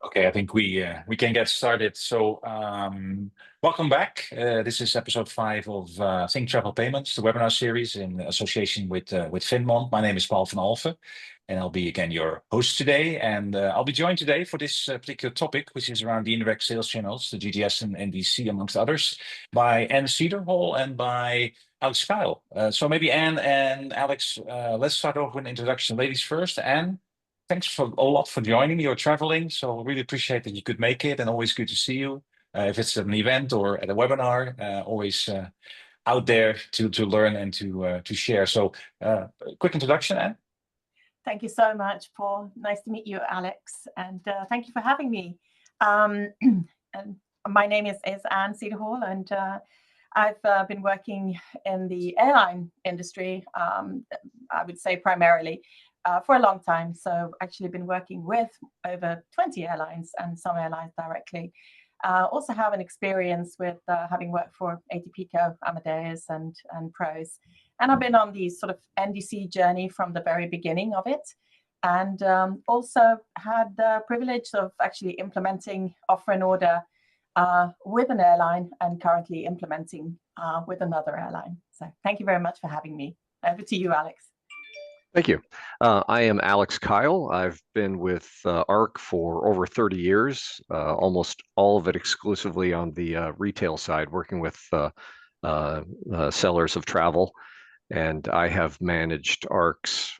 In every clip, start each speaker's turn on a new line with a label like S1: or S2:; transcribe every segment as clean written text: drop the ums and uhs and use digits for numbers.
S1: Okay, I think we can get started. So, welcome back. This is episode 5 of Think Travel Payments, the webinar series in association with Finmont. My name is Paul van Alphen, and I'll be again your host today. And I'll be joined today for this particular topic, which is around the indirect sales channels, the GDS and NDC, amongst others, by Anne Cederhall and by Alex Kyle. So maybe Anne and Alex, let's start off with an introduction. Ladies first. Anne. Thanks a lot for joining. You're traveling, so really appreciate that you could make it, and always good to see you. If it's an event or at a webinar, always out there to learn and to share. So, quick introduction, Anne.
S2: Thank you so much, Paul. Nice to meet you, Alex, and thank you for having me. And my name is Anne Cederhall, and I've been working in the airline industry, I would say primarily, for a long time. So actually been working with over 20 airlines and some airlines directly. Also have an experience with having worked for ATPCO, Amadeus and Pros. And I've been on the sort of NDC journey from the very beginning of it. And also had the privilege of actually implementing offer and order with an airline and currently implementing with another airline. So thank you very much for having me. Over to you, Alex.
S3: Thank you. I am Alex Kyle. I've been with ARC for over 30 years, almost all of it exclusively on the retail side, working with sellers of travel. And I have managed ARC's,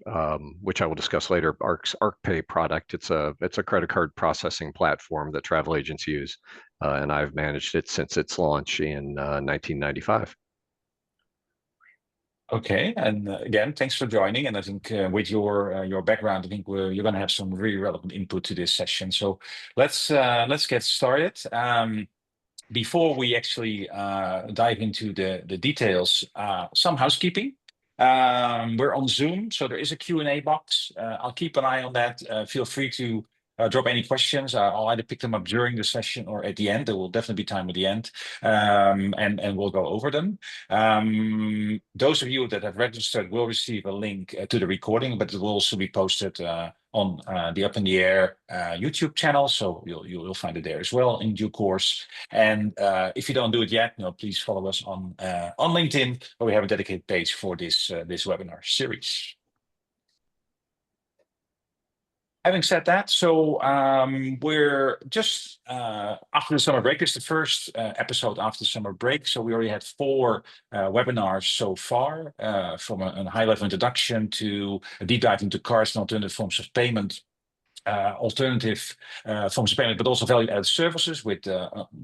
S3: which I will discuss later, ARC's ARCPay product. It's a credit card processing platform that travel agents use, and I've managed it since its launch in 1995.
S1: Okay, and again, thanks for joining. And I think with your background, I think you're going to have some really relevant input to this session. So let's get started. Before we actually dive into the details, some housekeeping. We're on Zoom, so there is a Q&A box. I'll keep an eye on that. Feel free to drop any questions. I'll either pick them up during the session or at the end. There will definitely be time at the end, and we'll go over them. Those of you that have registered will receive a link to the recording, but it will also be posted on the Up in the Air YouTube channel, so you'll find it there as well in due course. And if you don't do it yet, please follow us on LinkedIn, where we have a dedicated page for this webinar series. Having said that, so we're just after the summer break. This is the first episode after the summer break. So we already had 4 webinars so far, from a high-level introduction to a deep dive into cards and alternative forms of payment. Alternative forms of payment, but also value-added services with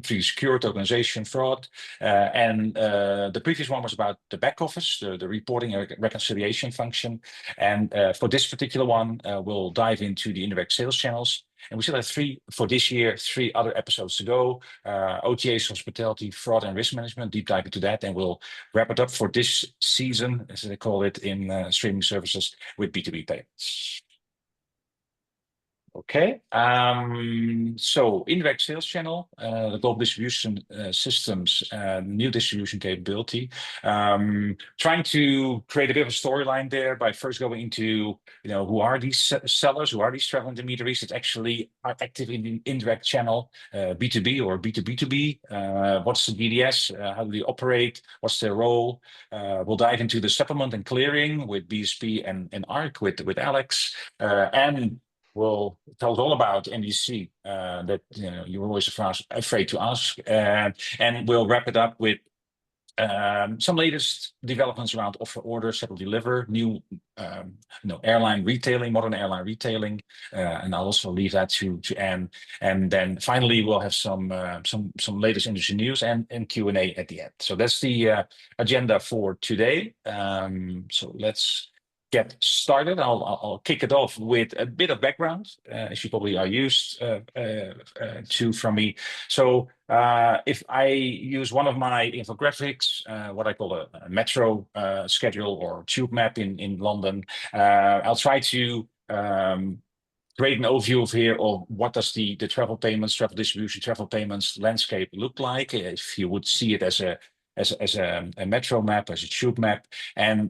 S1: free secure tokenization, fraud. And the previous one was about the back office, the reporting and reconciliation function. And for this particular one, we'll dive into the indirect sales channels. And we still have 3 for this year, 3 other episodes to go. OTAs, hospitality, fraud, and risk management, deep dive into that. And we'll wrap it up for this season, as they call it in streaming services, with B2B payments. Okay, so indirect sales channel, the global distribution systems, new distribution capability. Trying to create a bit of a storyline there by first going into, who are these sellers, who are these travel intermediaries that actually are active in the indirect channel, B2B or B2B2B. What's the GDS? How do they operate? What's their role? We'll dive into the supplement and clearing with BSP and ARC with Alex, and will tell us all about NDC that you're always afraid to ask, and we'll wrap it up with some latest developments around offer, order, settle, deliver, new airline retailing, modern airline retailing, and I'll also leave that to Anne. And then finally we'll have some latest industry news and Q&A at the end. So that's the agenda for today. So let's get started. I'll kick it off with a bit of background, as you probably are used to from me. So if I use one of my infographics, what I call a metro schedule or tube map in London, I'll try to create an overview of here of what does the travel payments, travel distribution, travel payments landscape look like. If you would see it as a as a metro map, as a tube map. And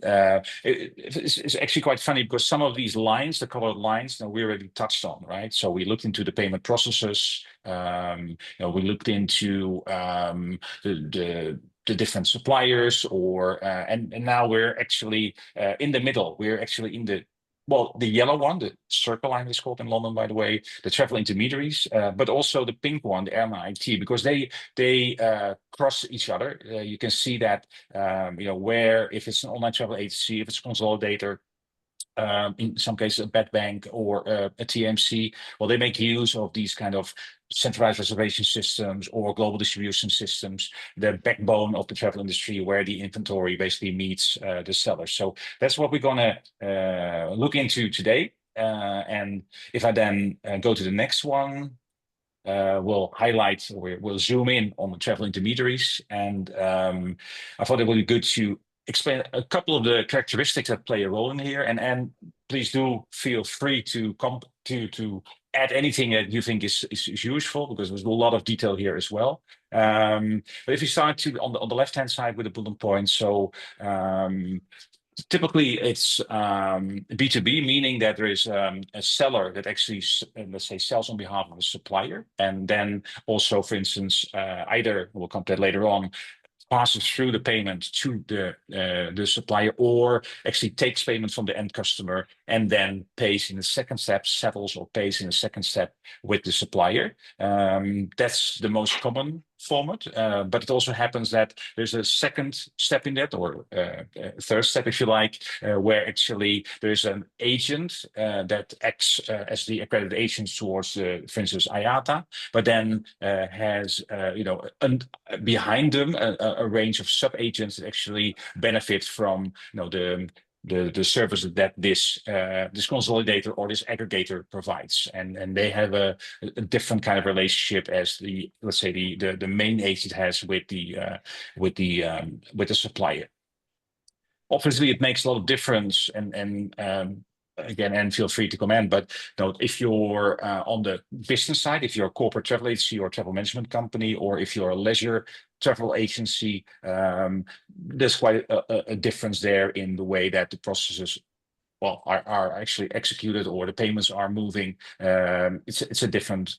S1: it's actually quite funny because some of these lines, the colored lines, we already touched on, right? So we looked into the payment processes. We looked into the different suppliers, and now we're actually in the middle. We're actually in the yellow one, the circle line is called in London, by the way, the travel intermediaries, but also the pink one, the airline IT, because they cross each other. You can see that, where if it's an online travel agency, if it's a consolidator, in some cases a bed bank or a TMC, well, they make use of these kind of centralized reservation systems or global distribution systems, the backbone of the travel industry, where the inventory basically meets the seller. So that's what we're going to look into today. And if I then go to the next one, we'll highlight, or we'll zoom in on the travel intermediaries. And I thought it would be good to explain a couple of the characteristics that play a role in here, and please do feel free to add anything that you think is useful, because there's a lot of detail here as well. But if you start on the left hand side with the bullet points, so typically it's B2B, meaning that there is a seller that actually, let's say, sells on behalf of a supplier, and then also, for instance, either, we'll come to that later on, passes through the payment to the supplier, or actually takes payment from the end customer and then pays in the second step, settles or pays in the second step with the supplier. That's the most common format, but it also happens that there's a second step in that, or third step, if you like, where actually there's an agent that acts as the accredited agent towards, for instance, IATA, but then has behind them a range of sub-agents that actually benefit from the service that this consolidator or this aggregator provides, and they have a different kind of relationship as let's say the main agent has with the supplier. Obviously, it makes a lot of difference, and again, and feel free to comment, but if you're on the business side, if you're a corporate travel agency or travel management company, or if you're a leisure travel agency, there's quite a difference there in the way that the processes are actually executed, or the payments are moving. It's a different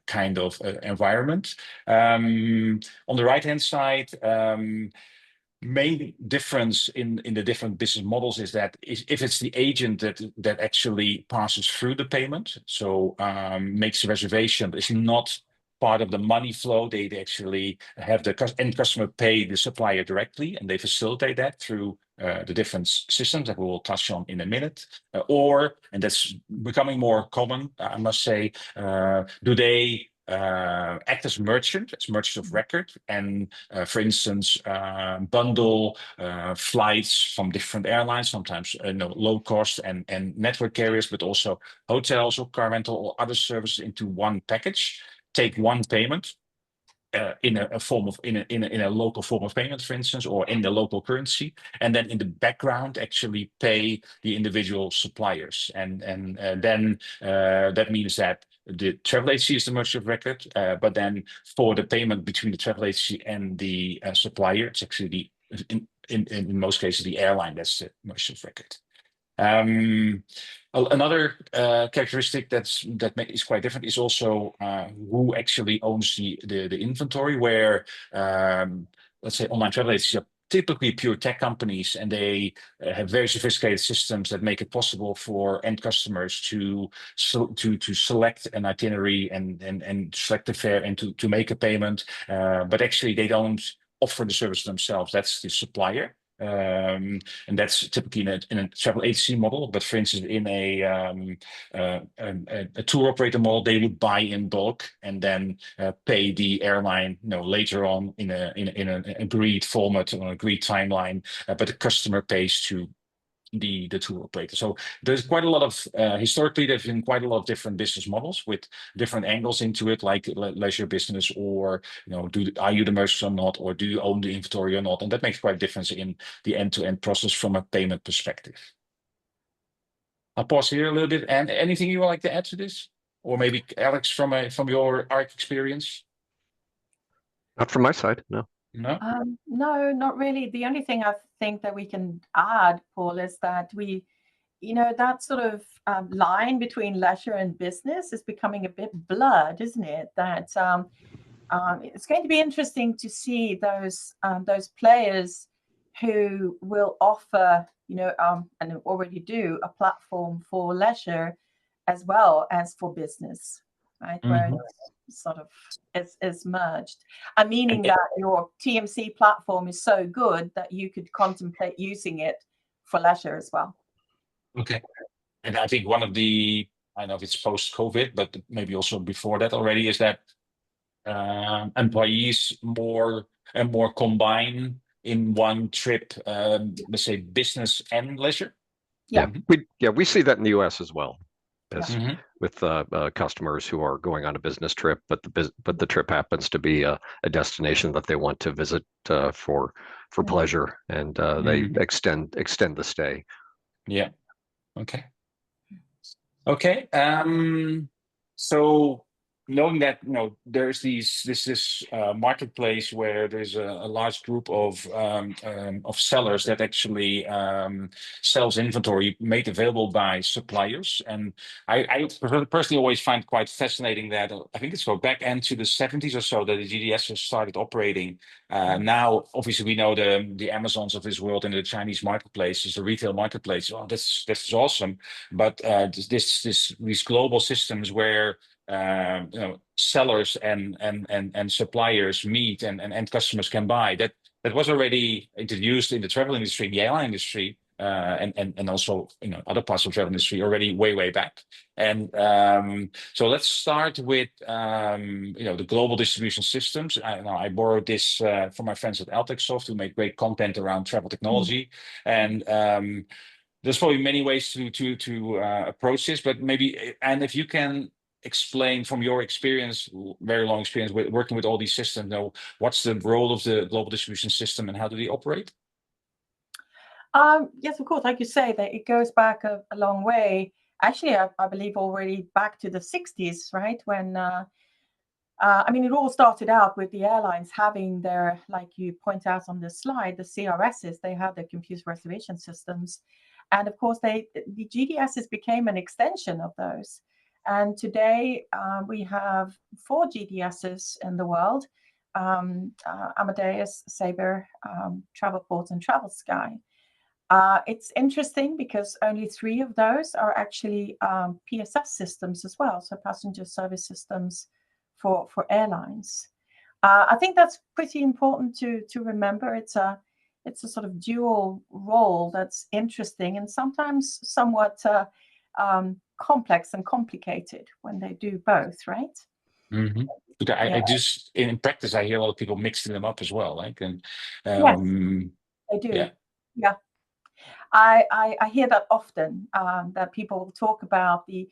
S1: kind of environment. On the right hand side, main difference in the different business models is that if it's the agent that actually passes through the payment, so makes a reservation, but it's not part of the money flow, they actually have the end customer pay the supplier directly, and they facilitate that through the different systems that we will touch on in a minute. And that's becoming more common, I must say, do they act as merchants of record, and for instance, bundle flights from different airlines, sometimes low cost and network carriers, but also hotels or car rental or other services into one package, take one payment in a local form of payment, for instance, or in the local currency, and then in the background actually pay the individual suppliers, and then that means that the travel agency is the merchant of record, but then for the payment between the travel agency and the supplier, it's actually in most cases the airline that's the merchant of record. Another characteristic that is quite different is also who actually owns the inventory, where let's say online travel agencies are typically pure tech companies, and they have very sophisticated systems that make it possible for end customers to select an itinerary and select a fare and to make a payment, but actually they don't offer the service themselves. That's the supplier. And that's typically in a travel agency model, but for instance, in a tour operator model, they would buy in bulk and then pay the airline later on in an agreed format, on an agreed timeline, but the customer pays to the tour operator. So there's quite a lot of historically there's been quite a lot of different business models with different angles into it, like leisure business, or are you the merchant or not, or do you own the inventory or not, and that makes quite a difference in the end-to-end process from a payment perspective. I'll pause here a little bit. And anything you would like to add to this, or maybe Alex from your ARC experience?
S3: Not from my side, no.
S1: No?
S2: No, not really. The only thing I think that we can add, Paul, is that that sort of line between leisure and business is becoming a bit blurred, isn't it? That it's going to be interesting to see those players who will offer, and already do, a platform for leisure as well as for business, right? Where it's sort of is merged. Meaning that your TMC platform is so good that you could contemplate using it for leisure as well.
S1: Okay. And I think one of the, I don't know if it's post-COVID, but maybe also before that already, is that employees more and more combine in one trip, let's say business and leisure.
S3: Yeah, we see that in the U.S. as well, with customers who are going on a business trip, but the trip happens to be a destination that they want to visit for pleasure, and they extend the stay.
S1: Yeah. Okay. Okay. So knowing that, there's this marketplace where there's a large group of sellers that actually sells inventory made available by suppliers, and I personally always find quite fascinating that I think it's back end to the 70s or so that the GDS has started operating. Now, obviously, we know the Amazons of this world and the Chinese marketplaces, the retail marketplace. Oh, this is awesome, but these global systems where sellers and suppliers meet and end customers can buy, that was already introduced in the travel industry, the airline industry, and also other parts of the travel industry already way back. And so let's start with the global distribution systems. I borrowed this from my friends at Altexsoft, who make great content around travel technology, and there's probably many ways to approach this, but maybe, and if you can explain from your experience, very long experience with working with all these systems, what's the role of the global distribution system and how do they operate?
S2: Yes, of course. Like you say, that it goes back a long way. Actually, I believe already back to the 60s, right? When it all started out with the airlines having their, like you point out on this slide, the CRSs. They had their computer reservation systems, and of course, the GDSs became an extension of those. And today we have 4 GDSs in the world: Amadeus, Sabre, Travelport, and TravelSky. It's interesting because only 3 of those are actually PSS systems as well, so passenger service systems for airlines. I think that's pretty important to remember. It's a sort of dual role that's interesting and sometimes somewhat complex and complicated when they do both, right?
S1: I just, in practice, I hear a lot of people mixing them up as well, like, and
S2: yes, they do. Yeah. I hear that often, that people talk about the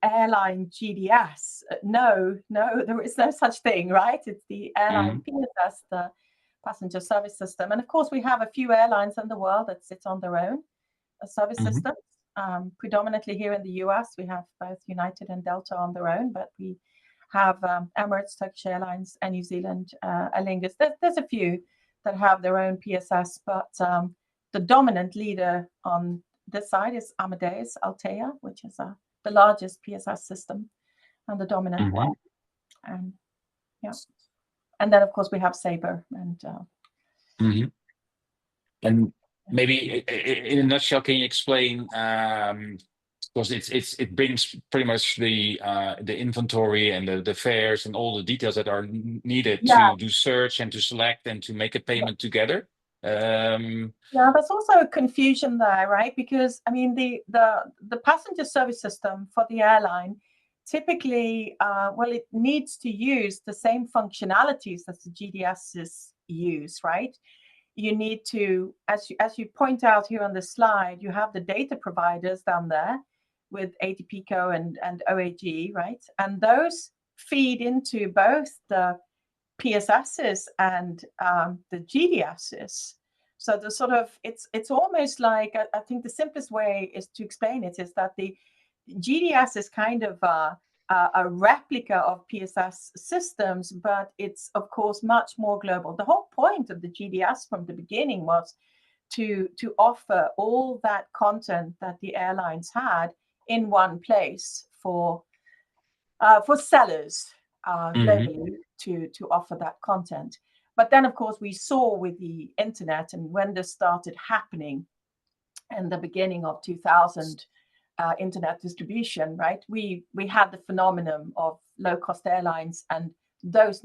S2: airline GDS. No, there is no such thing, right? It's the airline PSS, the passenger service system. And of course, we have a few airlines in the world that sit on their own service systems. Predominantly here in the US, we have both United and Delta on their own, but we have Emirates, Turkish Airlines, and New Zealand, Aer Lingus. There's a few that have their own PSS, but the dominant leader on this side is Amadeus Altéa, which is the largest PSS system and the dominant one. And and then of course we have Sabre and.
S1: And maybe in a nutshell, can you explain? Because it brings pretty much the inventory and the fares and all the details that are needed to do search and to select and to make a payment together.
S2: There's also a confusion there, right? Because the passenger service system for the airline typically, it needs to use the same functionalities that the GDSs use, right? You need to, as you point out here on the slide, you have the data providers down there with ATPCO and OAG, right? And those feed into both the PSSs and the GDSs. So the sort of it's almost like, I think the simplest way is to explain it is that the GDS is kind of a replica of PSS systems, but it's of course much more global. The whole point of the GDS from the beginning was to offer all that content that the airlines had in one place for sellers globally to offer that content. But then, of course, we saw with the internet, and when this started happening in the beginning of 2000, internet distribution, right? We had the phenomenon of low-cost airlines and those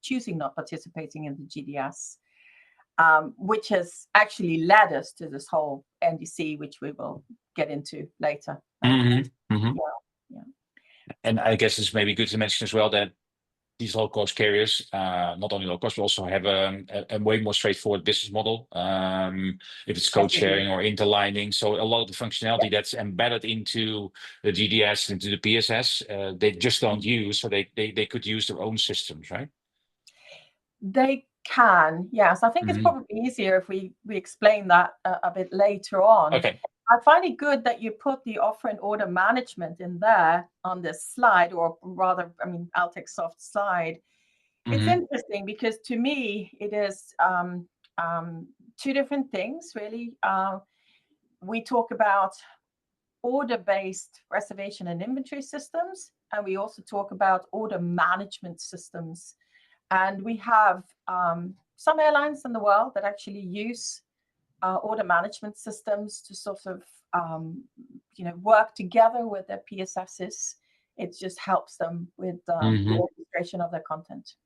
S2: choosing not participating in the GDS, which has actually led us to this whole NDC, which we will get into later.
S1: Yeah. And I guess it's maybe good to mention as well that these low-cost carriers, not only low-cost, but also have a way more straightforward business model. If it's code sharing or interlining, so a lot of the functionality that's embedded into the GDS, into the PSS, they just don't use, so they could use their own systems, right?
S2: They can, yes. I think it's probably easier if we explain that a bit later on.
S1: Okay.
S2: I find it good that you put the offer and order management in there on this slide, or rather, I mean, AltechSoft slide. It's interesting because to me, it is two different things, really. We talk about order-based reservation and inventory systems, and we also talk about order management systems. And we have some airlines in the world that actually use order management systems to sort of work together with their PSSs. It just helps them with the orchestration of their content.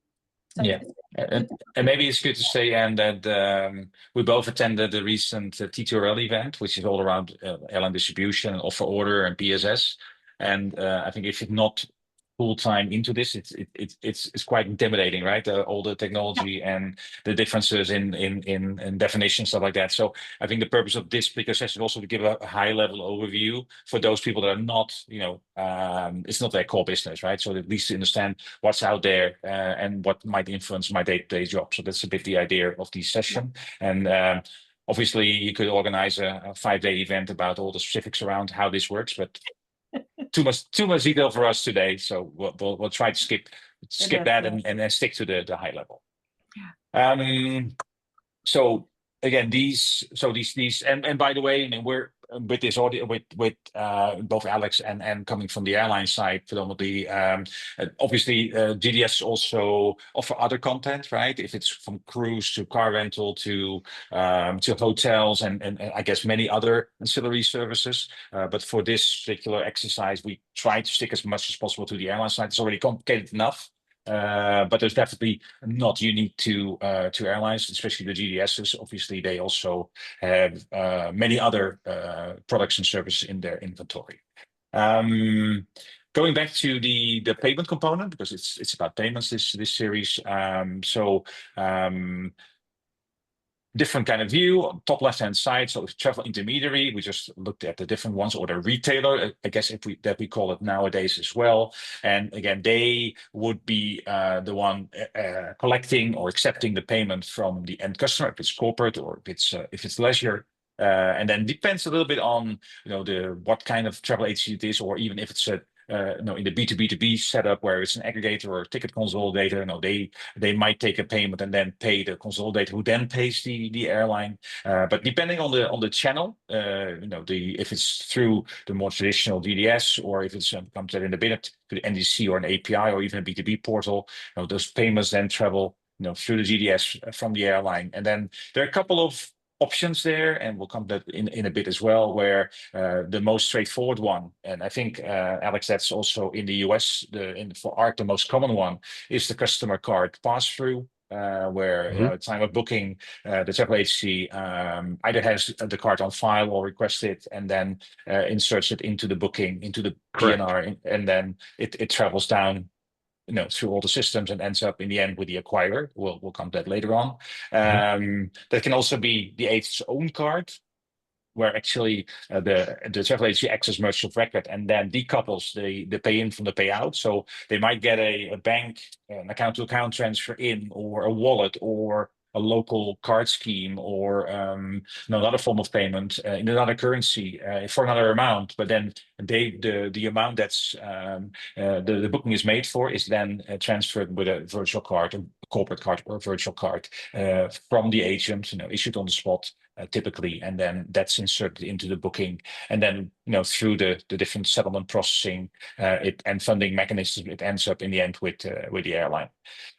S2: So
S1: yeah, and maybe it's good to say, Anne, that we both attended the recent TTRL event, which is all around airline distribution, offer order, and PSS. And I think if you're not full time into this, it's quite intimidating, right? All the technology and the differences in definition, stuff like that. So I think the purpose of this speaker session is also to give a high level overview for those people that are not, it's not their core business, right? So at least to understand what's out there and what might influence my day-to-day job. So that's a bit the idea of this session. And obviously you could organize a 5-day event about all the specifics around how this works, but too much detail for us today, so we'll try to skip that and stick to the high level. So again, these and by the way, I mean, we're with this audio with both Alex and coming from the airline side predominantly. Obviously, GDS also offer other content, right? If it's from cruise to car rental to hotels and I guess many other ancillary services. But for this particular exercise, we try to stick as much as possible to the airline side. It's already complicated enough. But there's definitely not unique to airlines, especially the GDSs. Obviously, they also have many other products and services in their inventory. Going back to the payment component, because it's about payments this series. Different kind of view, top left-hand side. So travel intermediary, we just looked at the different ones, or the retailer, I guess that we call it nowadays as well. And again, they would be the one collecting or accepting the payment from the end customer, if it's corporate or if it's leisure. And then depends a little bit on what kind of travel agency it is, or even if it's a in the B2B2B setup where it's an aggregator or a ticket consolidator, they might take a payment and then pay the consolidator, who then pays the airline. But depending on the channel, if it's through the more traditional GDS, or if it's comes in a bit to the NDC or an API or even a B2B portal, those payments then travel through the GDS from the airline. And then there are a couple of options there, and we'll come to that in a bit as well, where the most straightforward one, and I think Alex, that's also in the US, for ARC the most common one is the customer card pass-through, where at the time of booking, the travel agency either has the card on file or requests it, and then inserts it into the booking, into the PNR, and then it travels down through all the systems and ends up in the end with the acquirer. We'll come to that later on. That can also be the agent's own card, where actually the travel agency acts as merchant of record and then decouples the pay-in from the payout. So they might get a bank, an account-to-account transfer in, or a wallet, or a local card scheme or another form of payment in another currency for another amount, but then the amount that's the booking is made for is then transferred with a virtual card, a corporate card or a virtual card from the agent, issued on the spot typically, and then that's inserted into the booking, and then through the different settlement processing and funding mechanisms, it ends up in the end with the airline.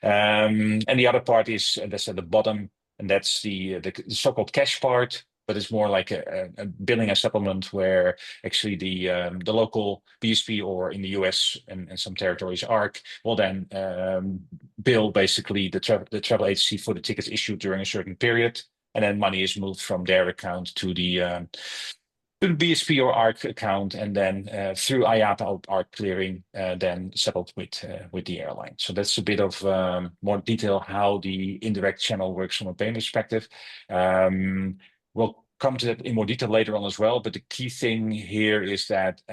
S1: And the other part is that's at the bottom, and that's the so-called cash part. But it's more like a billing and settlement where actually the local BSP, or in the US and some territories ARC, will then bill basically the travel agency for the tickets issued during a certain period, and then money is moved from their account to the BSP or ARC account, and then through IATA or ARC clearing, then settled with the airline. So that's a bit of more detail how the indirect channel works from a payment perspective. We'll come to that in more detail later on as well. But the key thing here is that,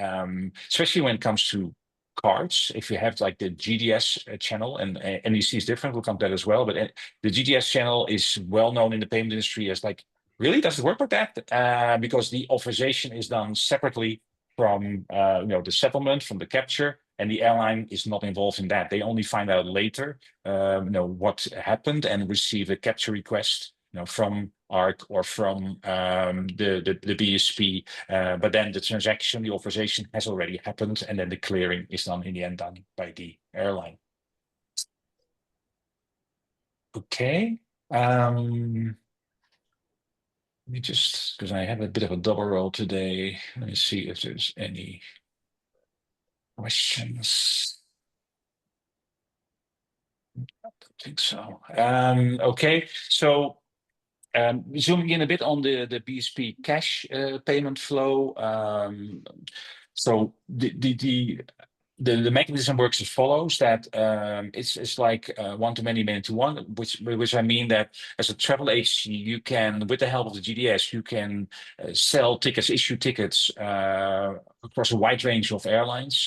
S1: especially when it comes to cards, if you have like the GDS channel, and NDC is different, we'll come to that as well. But the GDS channel is well known in the payment industry as like, really, does it work like that? Because the authorization is done separately from the settlement, from the capture, and the airline is not involved in that. They only find out later what happened and receive a capture request from ARC or from the BSP, but then the transaction, the authorization has already happened, and then the clearing is done in the end done by the airline. Okay. Let me just, because I have a bit of a double roll today, let me see if there's any questions. I don't think so. Okay, so zooming in a bit on the BSP cash payment flow. So the mechanism works as follows: that it's like one to many, many to one, which I mean that as a travel agency, you can, with the help of the GDS, you can sell tickets, issue tickets across a wide range of airlines.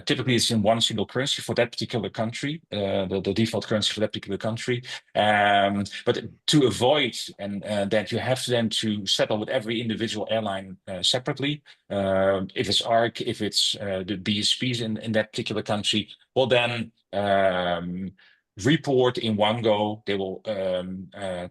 S1: Typically, it's in one single currency for that particular country, the default currency for that particular country. But to avoid that you have then to settle with every individual airline separately, if it's ARC, if it's the BSPs in that particular country, will then report in one go. They will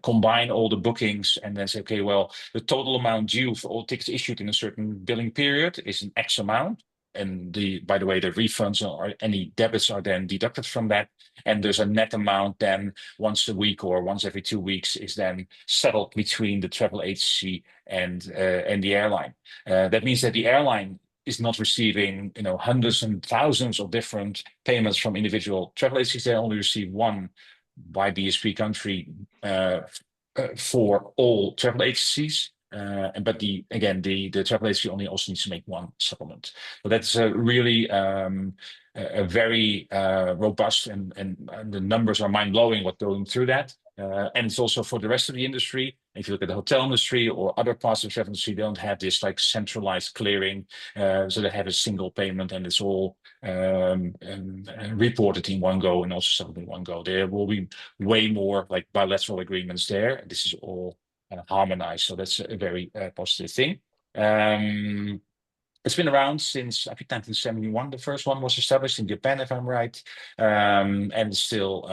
S1: combine all the bookings and then say, okay, well, the total amount due for all tickets issued in a certain billing period is an X amount. And by the way, the refunds or any debits are then deducted from that. And there's a net amount then once a week or once every 2 weeks is then settled between the travel agency and the airline. That means that the airline is not receiving hundreds and thousands of different payments from individual travel agencies. They only receive one by BSP country for all travel agencies. But the travel agency only also needs to make one settlement. So that's really a very robust, and the numbers are mind-blowing what going through that. And it's also for the rest of the industry. If you look at the hotel industry or other parts of the travel industry, they don't have this like centralized clearing. So they have a single payment and it's all reported in one go and also settled in one go. There will be way more like bilateral agreements there. This is all harmonized. So that's a very positive thing. It's been around since, I think, 1971. The first one was established in Japan, if I'm right, and still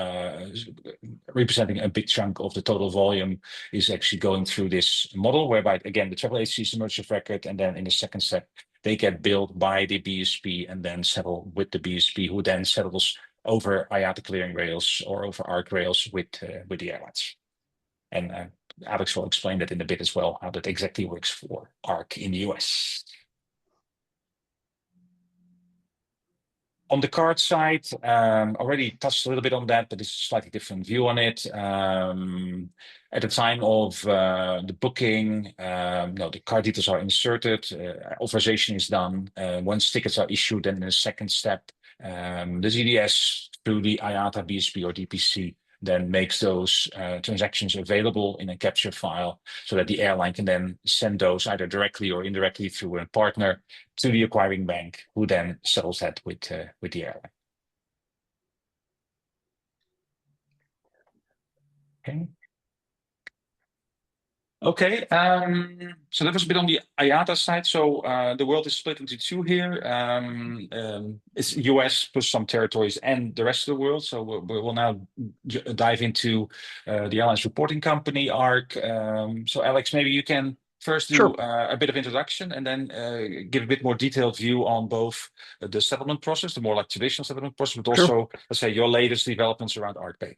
S1: representing a big chunk of the total volume is actually going through this model, whereby, again, the travel agency is the merchant of record, and then in the second step, they get billed by the BSP and then settle with the BSP, who then settles over IATA clearing rails or over ARC rails with the airlines. And Alex will explain that in a bit as well, how that exactly works for ARC in the US. On the card side, already touched a little bit on that, but it's a slightly different view on it. At the time of the booking, the card details are inserted, authorization is done. Once tickets are issued, then in the second step, the GDS through the IATA, BSP, or DPC then makes those transactions available in a capture file so that the airline can then send those either directly or indirectly through a partner to the acquiring bank, who then settles that with the airline. Okay. Okay, so that was a bit on the IATA side. So the world is split into two here. It's US plus some territories and the rest of the world. So we'll now dive into the airlines reporting company, ARC. So Alex, maybe you can first do
S3: Sure.
S1: a bit of introduction and then give a bit more detailed view on both the settlement process, the more like traditional settlement process, but
S3: Sure.
S1: also, let's say, your latest developments around ArcPay.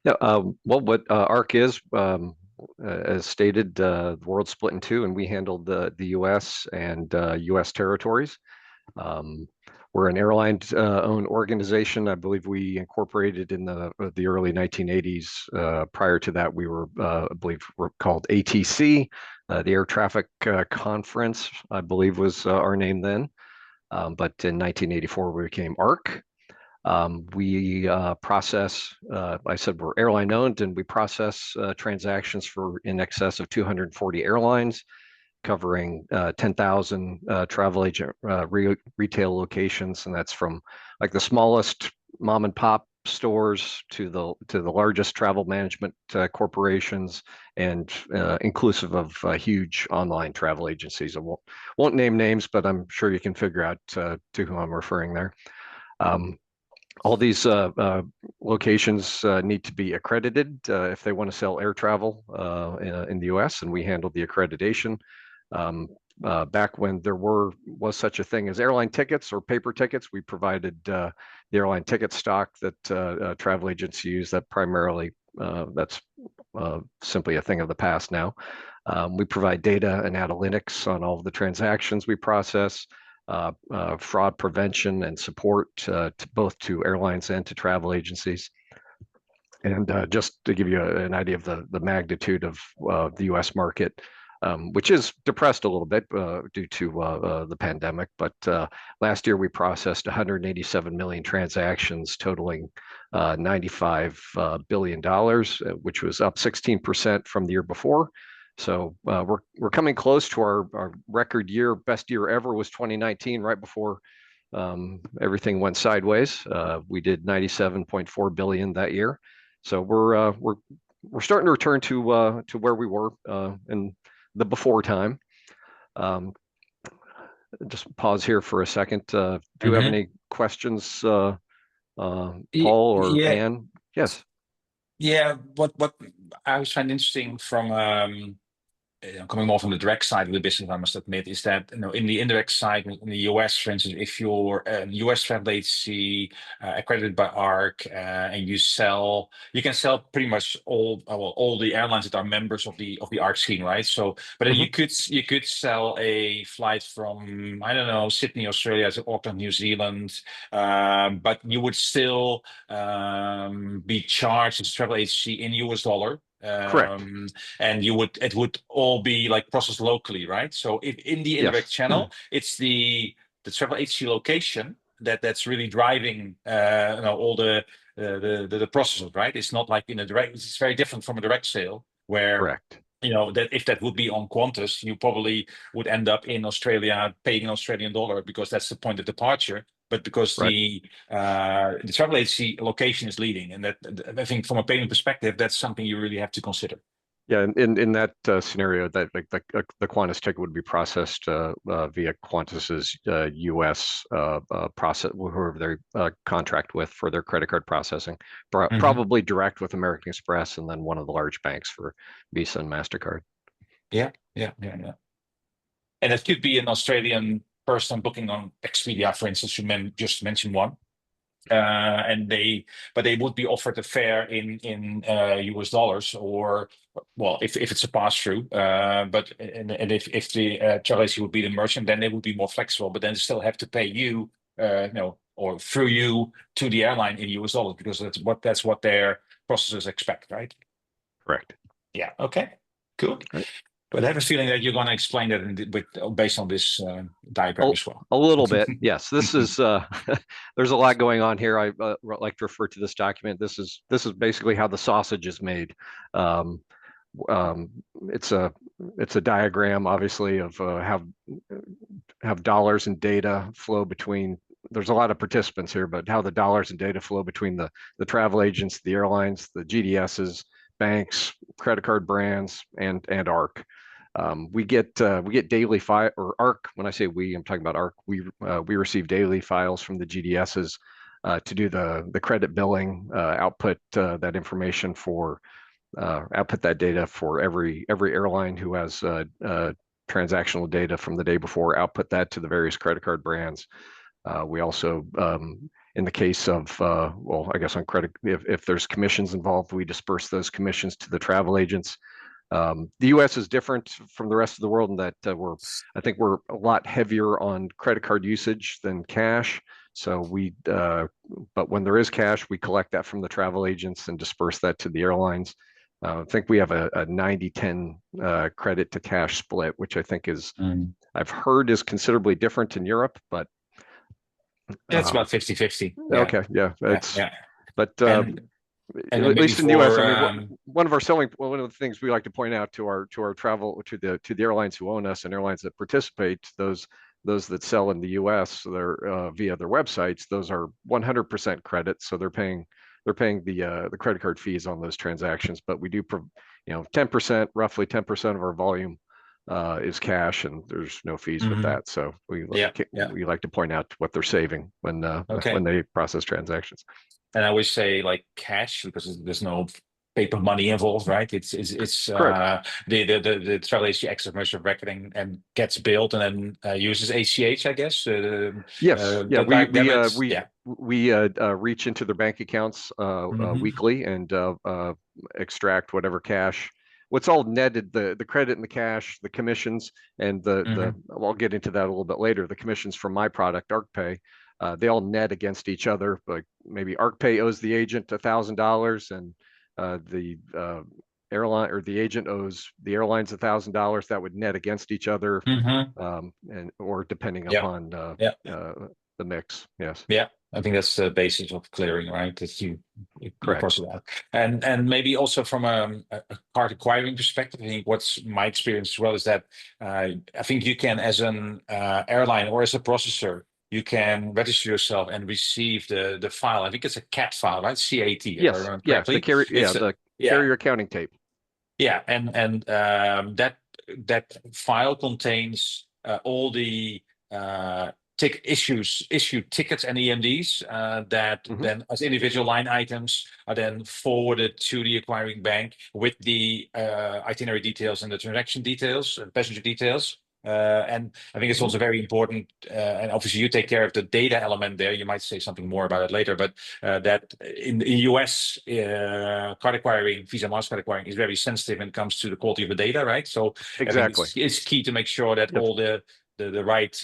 S3: Yeah. Well, what ARC is, as stated, the world split in two, and we handled the US and US territories. We're an airline-owned organization. I believe we incorporated in the early 1980s. Prior to that, we were, I believe, called ATC, the Air Traffic Conference, I believe was our name then. But in 1984, we became ARC. We process, I said we're airline owned, and we process transactions for in excess of 240 airlines, covering 10,000 travel agent retail locations, and that's from like the smallest mom and pop stores to the largest travel management corporations, and inclusive of huge online travel agencies. I won't name names, but I'm sure you can figure out to who I'm referring there. All these locations need to be accredited if they want to sell air travel in the US, and we handle the accreditation. Back when there was such a thing as airline tickets or paper tickets, we provided the airline ticket stock that travel agents use. That primarily, that's simply a thing of the past now. We provide data and analytics on all of the transactions we process. Fraud prevention and support both to airlines and to travel agencies. And just to give you an idea of the magnitude of the US market, which is depressed a little bit due to the pandemic. But last year we processed 187 million transactions totaling $95 billion, which was up 16% from the year before. So we're coming close to our record year. Best year ever was 2019, right before everything went sideways. We did 97.4 billion that year. So we're starting to return to where we were in the before time. Just pause here for a second. Do you have any questions, Paul or Anne? Yes.
S1: Yeah, what I always find interesting from coming more from the direct side of the business, I must admit, is that in the indirect side, in the US, for instance, if you're a US travel agency accredited by ARC and you can sell pretty much all the airlines that are members of the ARC scheme, right? So, but then you could sell a flight from, I don't know, Sydney, Australia to Auckland, New Zealand, but you would still be charged as a travel agency in US dollar.
S3: Correct.
S1: And it would all be like processed locally, right? So in the indirect channel, it's the travel agency location that's really driving all the processes, right? It's not like in a direct. It's very different from a direct sale where.
S3: Correct.
S1: That if that would be on Qantas, you probably would end up in Australia paying an Australian dollar because that's the point of departure. But because the travel agency location is leading, and that I think from a payment perspective, that's something you really have to consider.
S3: Yeah, in that scenario, that like the Qantas ticket would be processed via Qantas's US process, whoever they contract with for their credit card processing, probably direct with American Express, and then one of the large banks for Visa and MasterCard.
S1: Yeah. And it could be an Australian person booking on Expedia, for instance. You just mentioned one. But they would be offered a fare in US dollars, or well, if it's a pass through. But if the travel agency would be the merchant, then they would be more flexible. But then they still have to pay you, or through you to the airline in US dollars, because that's what their processors expect, right?
S3: Correct.
S1: Yeah. Okay. Cool. Right. But I have a feeling that you're going to explain that based on this diagram as well.
S3: A little bit, yes. This is there's a lot going on here. I like to refer to this document. This is basically how the sausage is made. It's a diagram, obviously, of how dollars and data flow between. There's a lot of participants here, but how the dollars and data flow between the travel agents, the airlines, the GDSs, banks, credit card brands, and ARC. We get daily file or ARC. When I say we, I'm talking about ARC. We receive daily files from the GDSs to do the credit billing, output that information for output that data for every airline who has transactional data from the day before. Output that to the various credit card brands. We also, in the case of, well, I guess on credit, if there's commissions involved, we disperse those commissions to the travel agents. The U.S. is different from the rest of the world in that I think we're a lot heavier on credit card usage than cash. So but when there is cash, we collect that from the travel agents and disperse that to the airlines. I think we have a 90-10 credit to cash split, which I think is, I've heard is considerably different in Europe, but
S1: it's about 50-50.
S3: Okay, yeah, it's but
S1: and
S3: at least in the U.S., I mean, one of the things we like to point out to our travel to the airlines who own us and airlines that participate, those that sell in the U.S. they're via their websites, those are 100% credit, so they're paying the credit card fees on those transactions. But we do, 10%, roughly 10% of our volume is cash, and there's no fees with that. So we like to point out what they're saving when they process transactions.
S1: And I always say like cash because there's no paper money involved, right? It's the travel agency acts as commercial reckoning and gets billed and then uses ACH, I guess.
S3: Yes, we reach into their bank accounts weekly and extract whatever cash. What's all netted, the credit and the cash, the commissions, and I'll get into that a little bit later. The commissions from my product, ArcPay, they all net against each other. Like maybe ArcPay owes the agent $1,000, and the airline or the agent owes the airlines $1,000. That would net against each other, or depending upon the mix. Yes.
S1: Yeah. I think that's the basis of clearing, right? That you cross it out. And maybe also from a card acquiring perspective, I think what's my experience as well is that I think you can, as an airline or as a processor, you can register yourself and receive the file. I think it's a CAT file, right? CAT.
S3: Yes. The carrier accounting tape.
S1: Yeah, and that file contains all the issued tickets and EMDs that then as individual line items are then forwarded to the acquiring bank with the itinerary details and the transaction details and passenger details. And I think it's also very important, and obviously you take care of the data element there. You might say something more about it later, but that in US, card acquiring, Visa, MasterCard acquiring is very sensitive when it comes to the quality of the data, right? So
S3: exactly,
S1: it's key to make sure that all the right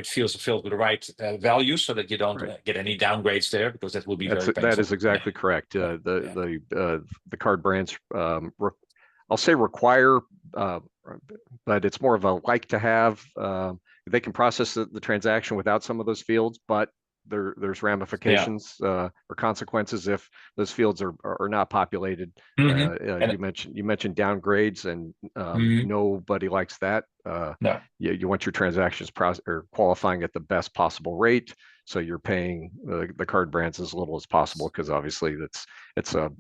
S1: fields are filled with the right values, so that you don't get any downgrades there, because that will be very painful.
S3: That is exactly correct. The card brands, I'll say require, but it's more of a like to have. They can process the transaction without some of those fields, but there's ramifications or consequences if those fields are not populated. You mentioned downgrades, and nobody likes that. You want your transactions qualifying at the best possible rate, so you're paying the card brands as little as possible, because obviously it's a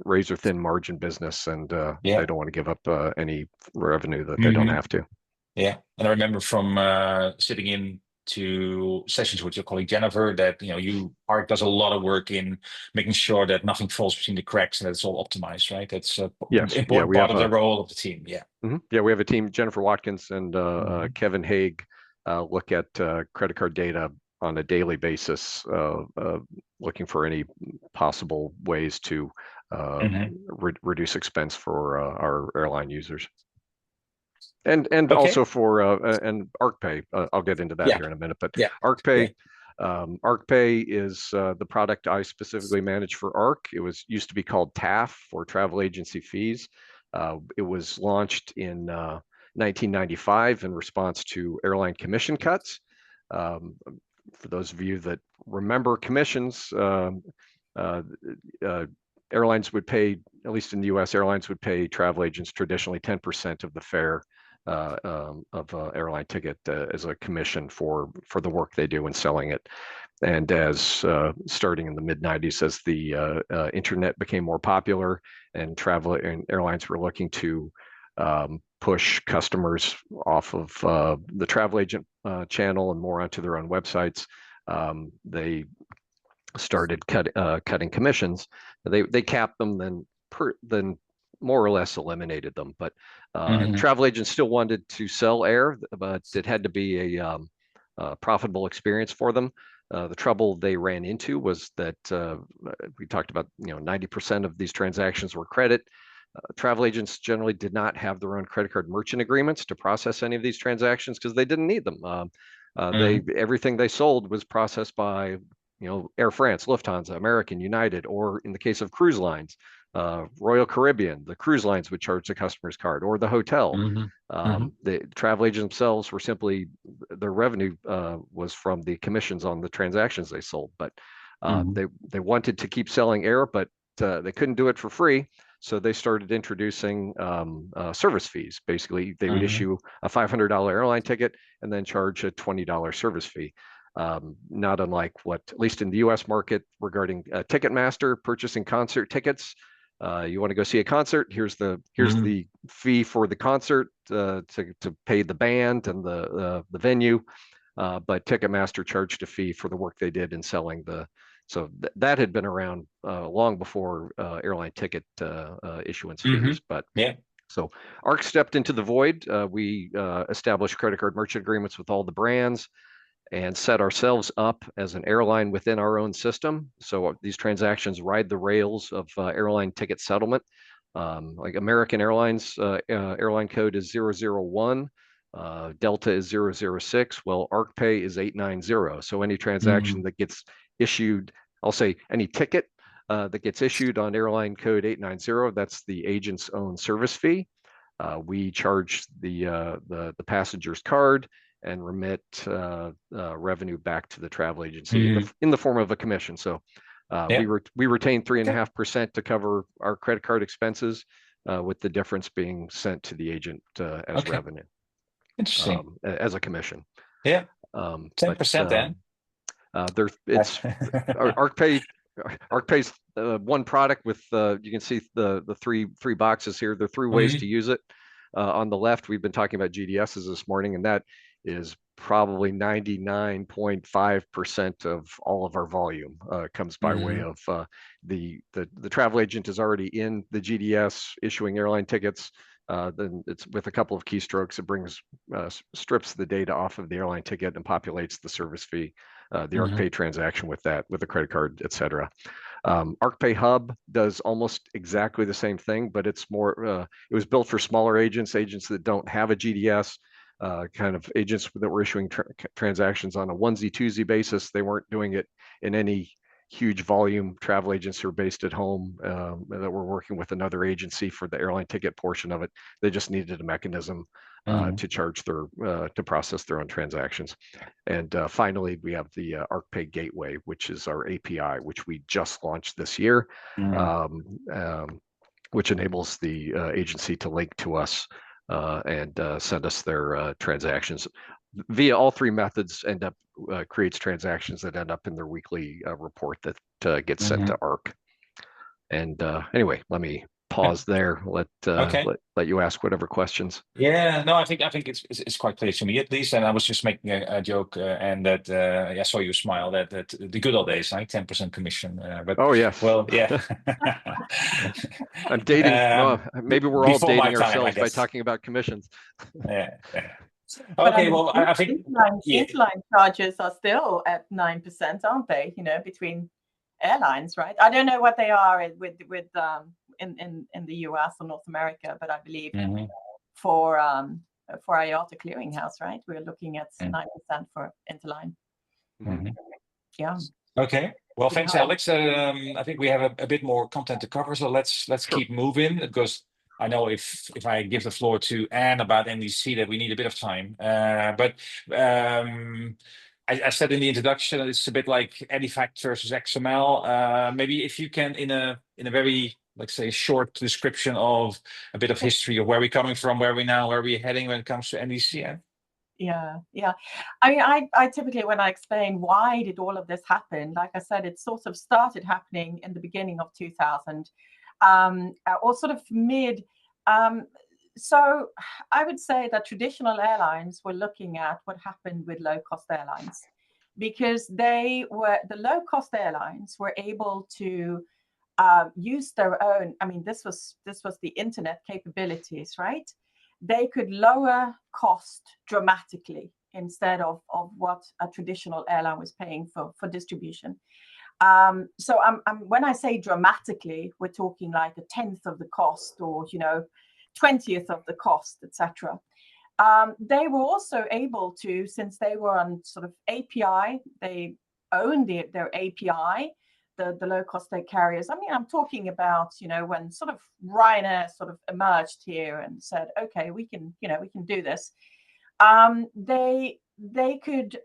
S3: razor thin margin business, and they don't want to give up any revenue that they don't have to.
S1: Yeah, and I remember from sitting in to sessions with your colleague Jennifer that ARC does a lot of work in making sure that nothing falls between the cracks and that it's all optimized, right? That's an important part of the role of the team.
S3: We have a team. Jennifer Watkins and Kevin Haig look at credit card data on a daily basis, looking for any possible ways to reduce expense for our airline users. And also for and ArcPay, I'll get into that here in a minute. But ArcPay, ArcPay is the product I specifically manage for ARC. It used to be called TAF, for travel agency fees. It was launched in 1995 in response to airline commission cuts. For those of you that remember commissions, airlines would pay, at least in the U.S., airlines would pay travel agents traditionally 10% of the fare airline ticket as a commission for the work they do in selling it. And as starting in the mid-90s, as the internet became more popular and travel and airlines were looking to push customers off of the travel agent channel and more onto their own websites, they started cutting commissions. They capped them, then more or less eliminated them. But travel agents still wanted to sell air, but it had to be a profitable experience for them. The trouble they ran into was that we talked about, 90% of these transactions were credit. Travel agents generally did not have their own credit card merchant agreements to process any of these transactions because they didn't need them. Everything they sold was processed by, Air France, Lufthansa, American, United, or in the case of cruise lines, Royal Caribbean, the cruise lines would charge the customer's card, or the hotel. The travel agents themselves were simply, their revenue was from the commissions on the transactions they sold. But they wanted to keep selling air, but they couldn't do it for free. So they started introducing service fees. Basically, they would issue a $500 airline ticket and then charge a $20 service fee. Not unlike what, at least in the US market, regarding Ticketmaster purchasing concert tickets. You want to go see a concert, here's the fee for the concert to pay the band and the venue. But Ticketmaster charged a fee for the work they did in selling so that had been around long before airline ticket issuance fees. But so ARC stepped into the void. We established credit card merchant agreements with all the brands and set ourselves up as an airline within our own system. So these transactions ride the rails of airline ticket settlement. Like American Airlines airline code is 001. Delta is 006. Well, ArcPay is 890. So any transaction that gets issued, I'll say any ticket that gets issued on airline code 890, that's the agent's own service fee. We charge the passenger's card and remit revenue back to the travel agency in the form of a commission. So we retain 3.5% to cover our credit card expenses, with the difference being sent to the agent as revenue.
S1: Interesting.
S3: As a commission.
S1: 10% then.
S3: It's ArcPay's one product with you can see the three boxes here. There are three ways to use it. On the left, we've been talking about GDSs this morning, and that is probably 99.5% of all of our volume comes by way of the travel agent is already in the GDS issuing airline tickets. Then it's with a couple of keystrokes, it brings strips the data off of the airline ticket and populates the service fee, the ArcPay transaction with that, with a credit card, etc. ArcPay Hub does almost exactly the same thing, but it's more, it was built for smaller agents that don't have a GDS, kind of agents that were issuing transactions on a onesie twosie basis. They weren't doing it in any huge volume. Travel agents who are based at home that were working with another agency for the airline ticket portion of it. They just needed a mechanism to charge to process their own transactions. And finally, we have the ArcPay Gateway, which is our API, which we just launched this year, which enables the agency to link to us and send us their transactions. Via all three methods creates transactions that end up in their weekly report that gets sent to ARC. And anyway, let me pause there. Let you ask whatever questions.
S1: Yeah, no, I think it's quite clear to me at least. And I was just making a joke, and that I saw you smile. That the good old days, like 10% commission. But
S3: oh yes,
S1: well, yeah.
S3: I'm dating. Maybe we're all dating ourselves by talking about commissions.
S1: Yeah. Okay, well, I think
S2: interline charges are still at 9%, aren't they? Between airlines, right? I don't know what they are with in the US or North America, but I believe for IATA clearinghouse, right, we're looking at 9% for interline. Yeah.
S1: Okay. Well, thanks, Alex. I think we have a bit more content to cover, so let's keep moving, because I know if I give the floor to Anne about NDC, that we need a bit of time. But I said in the introduction, it's a bit like EDIFACT versus XML. Maybe if you can, in a very let's say, short description of a bit of history of where we're coming from, where we now, where we're heading when it comes to NDC?
S2: Yeah. I mean, I typically, when I explain why did all of this happen, like I said, it sort of started happening in the beginning of 2000, or sort of mid. So I would say that traditional airlines were looking at what happened with low-cost airlines, because the low-cost airlines were able to use their own. I mean, this was the internet capabilities, right? They could lower cost dramatically instead of what a traditional airline was paying for distribution. So when I say dramatically, we're talking like 1/10 of the cost, or 20th of the cost, etc. They were also able to, since they were on sort of API, they owned their API, the low-cost carriers. I mean, I'm talking about, when sort of Ryanair sort of emerged here and said, okay, we can do this. They could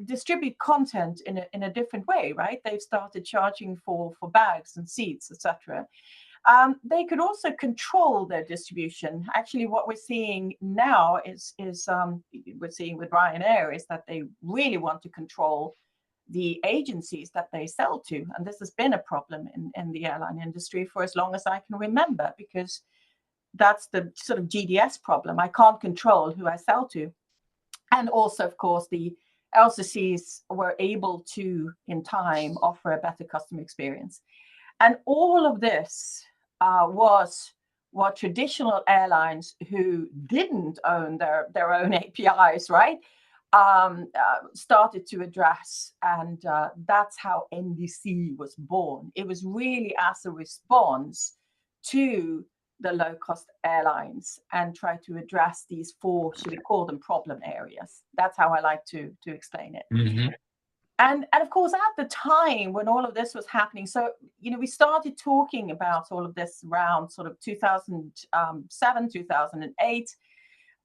S2: distribute content in a different way, right? They've started charging for bags and seats, etc. They could also control their distribution. Actually, what we're seeing now is we're seeing with Ryanair is that they really want to control the agencies that they sell to. And this has been a problem in the airline industry for as long as I can remember, because that's the sort of GDS problem. I can't control who I sell to. And also, of course, the LCCs were able to, in time, offer a better customer experience. And all of this was what traditional airlines who didn't own their own APIs, right, started to address. And that's how NDC was born. It was really as a response to the low-cost airlines and try to address these 4, should we call them, problem areas. That's how I like to explain it.
S1: Mm-hmm.
S2: And of course, at the time when all of this was happening, so, we started talking about all of this around sort of 2007, 2008.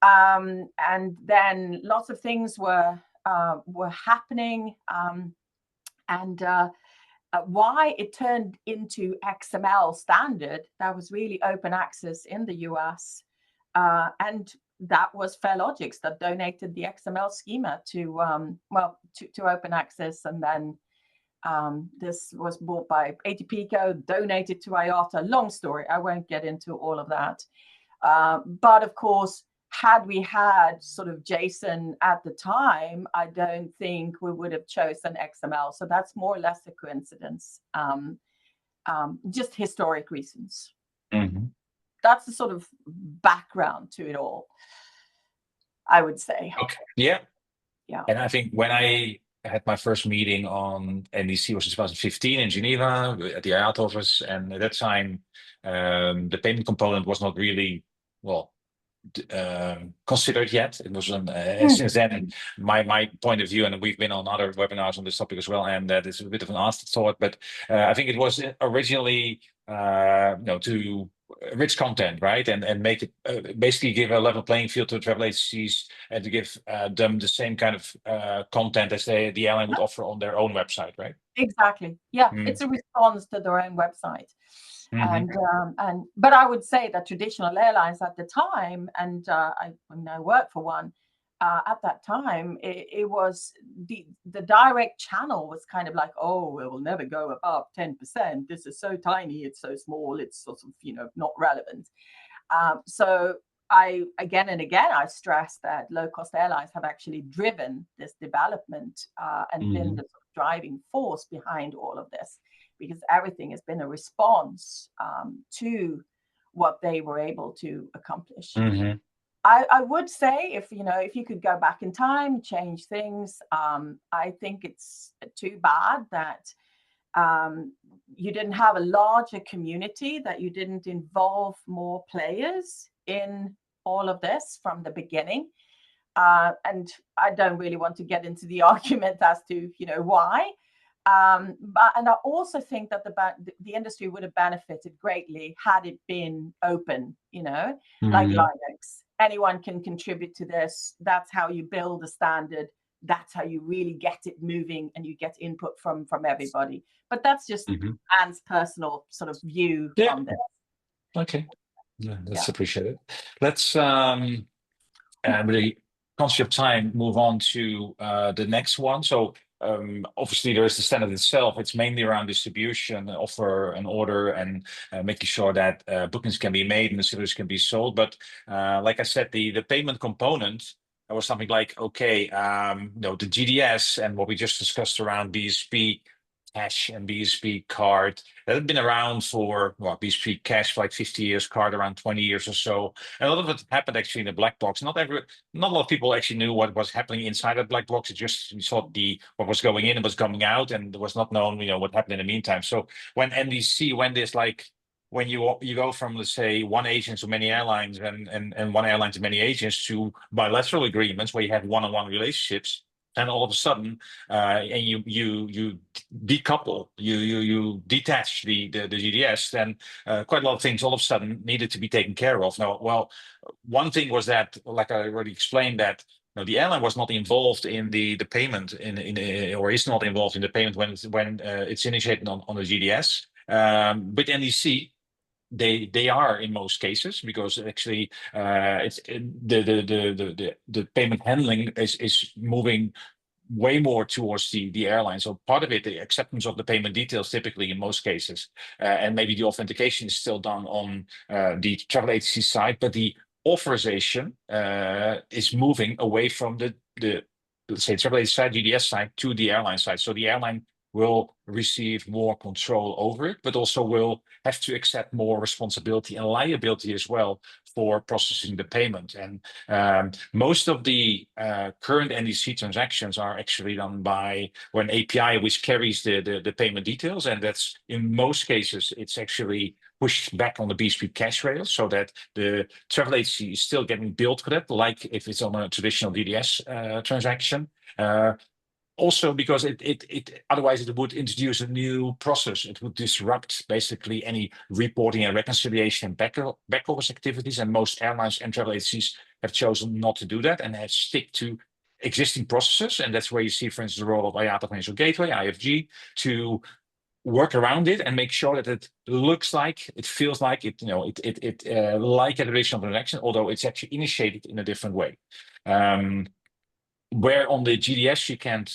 S2: And then lots of things were happening. And why it turned into XML standard, that was really open access in the US. And that was Farelogix that donated the XML schema to open access. And then this was bought by ATPCO, donated to IATA. Long story, I won't get into all of that. But of course, had we had sort of JSON at the time, I don't think we would have chosen XML. So that's more or less a coincidence, just historic reasons.
S1: Mm-hmm.
S2: That's the sort of background to it all, I would say.
S1: Okay. Yeah.
S2: Yeah.
S1: And I think when I had my first meeting on NDC was in 2015 in Geneva at the IATA office, and at that time, the payment component was not really considered yet. It was since then my point of view, and we've been on other webinars on this topic as well, and that is a bit of an afterthought. But I think it was originally to rich content, right, and make it basically give a level playing field to travel agencies and to give them the same kind of content as the airline would offer on their own website, right?
S2: Exactly. Yeah, it's a response to their own website. But I would say that traditional airlines at the time, and I worked for one at that time, it was the direct channel was kind of like, oh, it will never go above 10%. This is so tiny, it's so small, it's sort of not relevant. So I again and again I stress that low-cost airlines have actually driven this development and been the sort of driving force behind all of this, because everything has been a response to what they were able to accomplish. I would say if you could go back in time, change things, I think it's too bad that you didn't have a larger community, that you didn't involve more players in all of this from the beginning. And I don't really want to get into the argument as to why. And I also think that the industry would have benefited greatly had it been open, like Linux. Anyone can contribute to this. That's how you build a standard. that's how you really get it moving and you get input from everybody. But that's just Anne's personal sort of view on this.
S1: Okay, that's appreciated. Let's really, conscious of time, move on to the next one. So obviously there is the standard itself. It's mainly around distribution, offer and order, and making sure that bookings can be made and the service can be sold. But like I said, the payment component was something like, okay, the GDS and what we just discussed around BSP cash and BSP card that had been around for BSP cash for like 50 years, card around 20 years or so. And a lot of it happened actually in the black box. Not a lot of people actually knew what was happening inside that black box. It just, you saw what was going in and was coming out, and there was not known, what happened in the meantime. So when NDC, when you go from, let's say, one agent to many airlines and one airline to many agents to bilateral agreements where you have one-on-one relationships, and all of a sudden, and you decouple, you detach the GDS, then quite a lot of things all of a sudden needed to be taken care of. Now, well, one thing was that, like I already explained, that the airline was not involved in the payment or is not involved in the payment when it's initiated on the GDS. With NDC, they are in most cases, because actually it's the payment handling is moving way more towards the airline. So part of it, the acceptance of the payment details, typically in most cases, and maybe the authentication is still done on the travel agency side, but the authorization is moving away from the let's say travel agency side, GDS side, to the airline side. So the airline will receive more control over it, but also will have to accept more responsibility and liability as well for processing the payment. And most of the current NDC transactions are actually done by an API which carries the payment details, and that's, in most cases, it's actually pushed back on the BSP cash rails, so that the travel agency is still getting billed for that, like if it's on a traditional DDS transaction. Also, because it otherwise it would introduce a new process. It would disrupt basically any reporting and reconciliation and back office activities. And most airlines and travel agencies have chosen not to do that and have stick to existing processes. And that's where you see, for instance, the role of IATA Financial Gateway, IFG, to work around it and make sure that it looks like, it feels like it, like a traditional transaction, although it's actually initiated in a different way. Where on the GDS you can't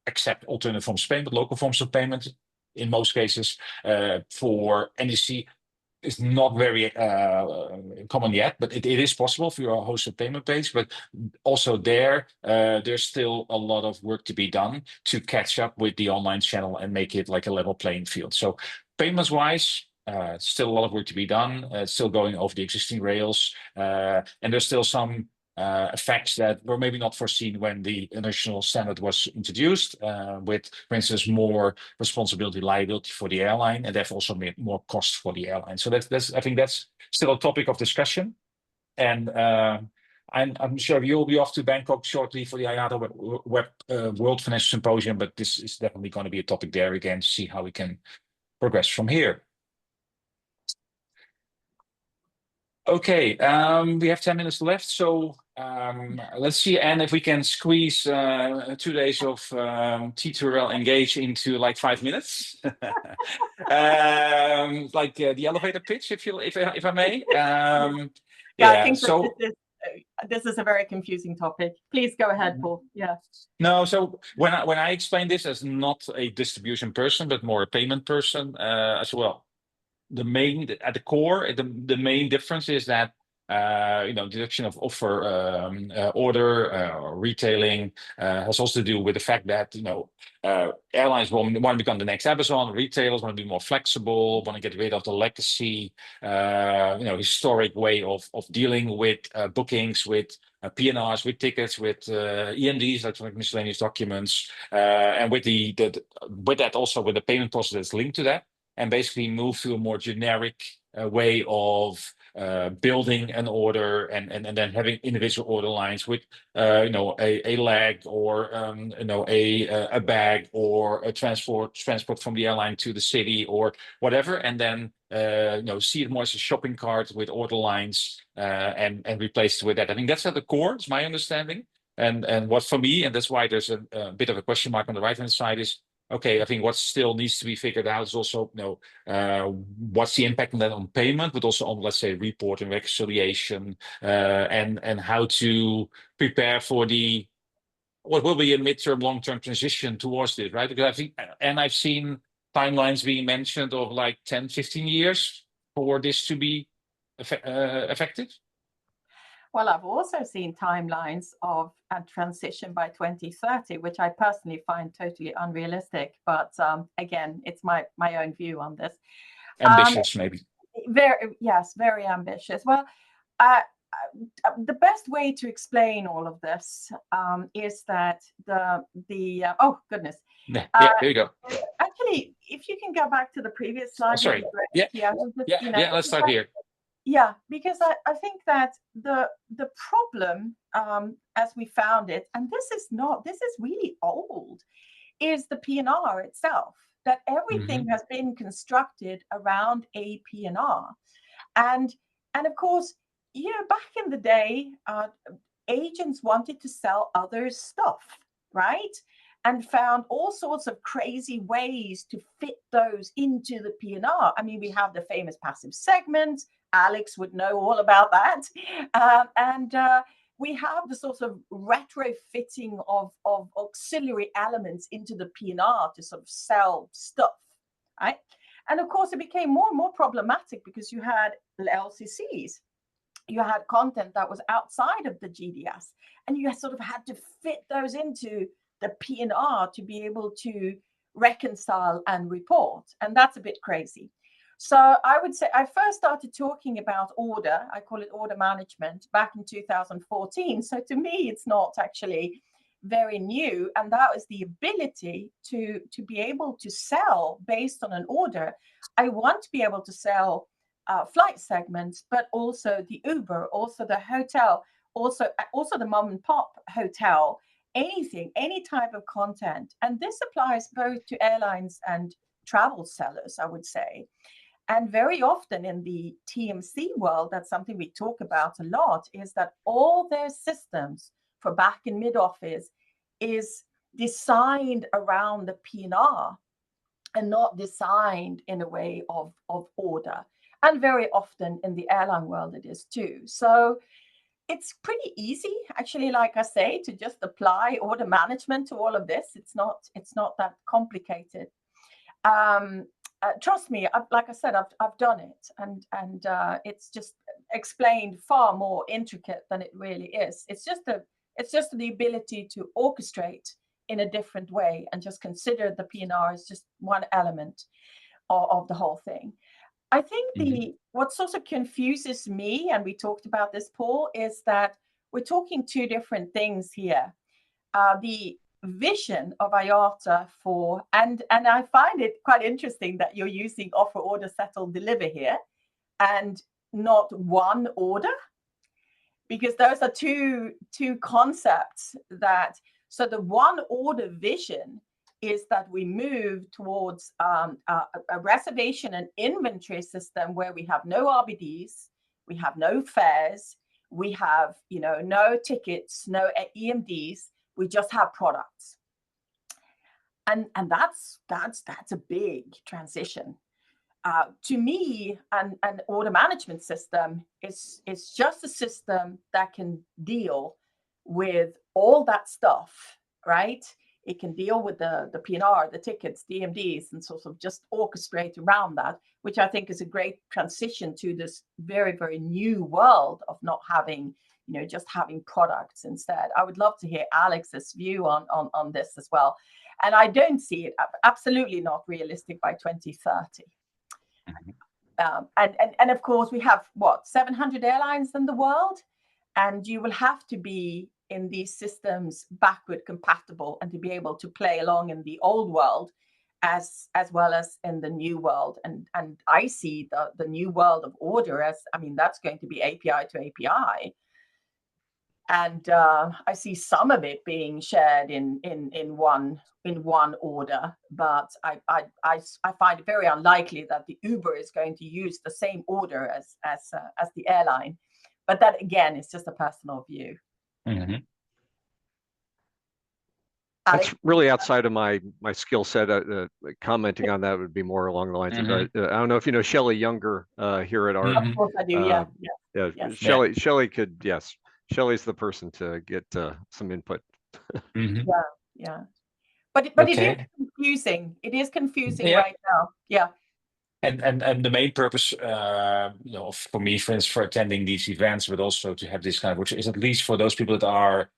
S1: accept alternative forms of payment, local forms of payment, in most cases. For NDC, it's not very common yet, but it is possible for your hosted payment page. But also there's still a lot of work to be done to catch up with the online channel and make it like a level playing field. So payments-wise, still a lot of work to be done. Still going over the existing rails, and there's still some effects that were maybe not foreseen when the initial standard was introduced, with, for instance, more responsibility, liability for the airline, and therefore also more cost for the airline. So that's I think that's still a topic of discussion. And I'm sure you'll be off to Bangkok shortly for the IATA World Financial Symposium, but this is definitely going to be a topic there again to see how we can progress from here. Okay, we have 10 minutes left, so let's see, Anne, if we can squeeze 2 days of T2RL Engage into like 5 minutes, like the elevator pitch, if I may.
S2: I think so. This is a very confusing topic. Please go ahead, Paul. Yeah.
S1: No, so when I explain this as not a distribution person, but more a payment person as well. At the core, the main difference is that deduction of offer, order, retailing has also to do with the fact that airlines want to become the next Amazon. Retailers want to be more flexible, want to get rid of the legacy, historic way of dealing with bookings, with PNRs, with tickets, with EMDs, electronic miscellaneous documents, and with that also with the payment process that's linked to that. And basically move to a more generic way of building an order and then having individual order lines with a lag or a bag or a transport from the airline to the city or whatever, and then see it more as a shopping cart with order lines and replace it with that. I think that's at the core. It's my understanding. And what for me, and that's why there's a bit of a question mark on the right-hand side, is okay. I think what still needs to be figured out is also, what's the impact on that on payment, but also on, let's say, reporting, reconciliation, and how to prepare for what will be a midterm, long-term transition towards this, right? Because I think, and I've seen timelines being mentioned of like 10, 15 years for this to be effective.
S2: Well, I've also seen timelines of a transition by 2030, which I personally find totally unrealistic. But again, it's my own view on this.
S1: Ambitious, maybe.
S2: Very ambitious. Well, the best way to explain all of this is that oh goodness.
S1: Yeah, there you go.
S2: Actually, if you can go back to the previous slide.
S1: Oh, sorry. Yeah. Let's start here.
S2: Yeah, because I think that the problem as we found it, and this is really old, is the PNR itself. That everything has been constructed around a PNR, and of course, back in the day, agents wanted to sell other stuff, right? And found all sorts of crazy ways to fit those into the PNR. I mean, we have the famous passive segments. Alex would know all about that. And we have the sort of retrofitting of auxiliary elements into the PNR to sort of sell stuff, right? And of course, it became more and more problematic because you had LCCs. You had content that was outside of the GDS, and you sort of had to fit those into the PNR to be able to reconcile and report. And that's a bit crazy. So I would say I first started talking about order. I call it order management back in 2014. So to me, it's not actually very new. And that was the ability to be able to sell based on an order. I want to be able to sell flight segments, but also the Uber, also the hotel, also the mom and pop hotel, anything, any type of content. And this applies both to airlines and travel sellers, I would say. And very often in the TMC world, that's something we talk about a lot, is that all their systems for back and mid office is designed around the PNR and not designed in a way of order. And very often in the airline world, it is too. So it's pretty easy, actually, like I say, to just apply order management to all of this. It's not that complicated. Trust me, like I said, I've done it, and it's just explained far more intricate than it really is. It's just the ability to orchestrate in a different way and just consider the PNR as just one element of the whole thing. I think what sort of confuses me, and we talked about this, Paul, is that we're talking two different things here. The vision of IATA and I find it quite interesting that you're using offer, order, settle, deliver here, and not one order, because those are two concepts that. So the one order vision is that we move towards a reservation and inventory system where we have no RBDs, we have no fares, we have no tickets, no EMDs, we just have products. And that's a big transition. To me, an order management system is just a system that can deal with all that stuff, right? It can deal with the PNR, the tickets, the EMDs, and sort of just orchestrate around that, which I think is a great transition to this very, very new world of not having, just having products instead. I would love to hear Alex's view on this as well. And I don't see it absolutely not realistic by 2030. And of course, we have 700 airlines in the world, and you will have to be in these systems backward compatible and to be able to play along in the old world as well as in the new world. And I see the new world of order as, that's going to be API to API. And I see some of it being shared in one order, but I find it very unlikely that the Uber is going to use the same order as the airline. But that again is just a personal view. Alex?
S3: That's really outside of my skill set. Commenting on that would be more along the lines of I don't know if you know Shelley Younger here at ARC.
S2: Of course I do. Yeah.
S3: Yeah. Shelley could, yes. Shelley's the person to get some input.
S2: Yeah. But it is confusing. It is confusing right now. Yeah.
S1: And the main purpose, for me, for instance, for attending these events, but also to have this kind of, which is at least for those people that are,